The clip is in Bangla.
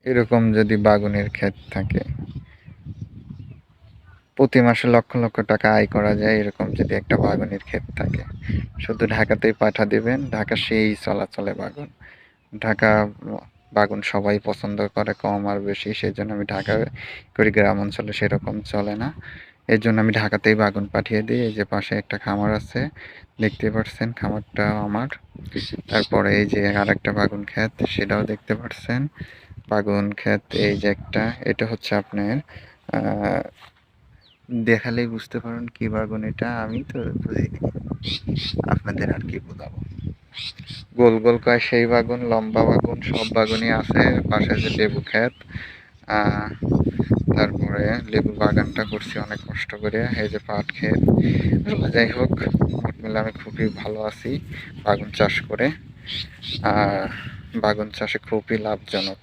এরকম যদি বাগুনের ক্ষেত থাকে, প্রতি মাসে লক্ষ লক্ষ টাকা আয় করা যায় এরকম যদি একটা বাগুনের ক্ষেত থাকে। শুধু ঢাকাতেই পাঠা দিবেন, ঢাকা সেই চলাচলে বাগুন। ঢাকা বাগুন সবাই পছন্দ করে, কম আর বেশি, সেই জন্য আমি ঢাকা করি, গ্রাম অঞ্চলে সেরকম চলে না। এর জন্য আমি ঢাকাতেই বাগুন পাঠিয়ে দিই। এই যে পাশে একটা খামার আছে, দেখতে পাচ্ছেন খামারটা আমার। তারপরে এই যে আরেকটা বাগুন ক্ষেত, সেটাও দেখতে পাচ্ছেন। বাগুন ক্ষেত এই যে একটা, এটা হচ্ছে আপনার দেখালেই বুঝতে পারেন কি বাগুন এটা, আমি তো বুঝিনি, আপনাদের আর কি বোঝাবো। গোল গোল কয় সেই বাগুন, লম্বা বাগুন, সব বাগুনই আছে। পাশে যে লেবু ক্ষেত, আহ তারপরে লেবু বাগানটা করছি অনেক কষ্ট করে। এই যে পাট ক্ষেত, যাই হোক মোট মিলে আমি খুবই ভালো আছি বাগুন চাষ করে। বাগুন চাষে খুবই লাভজনক।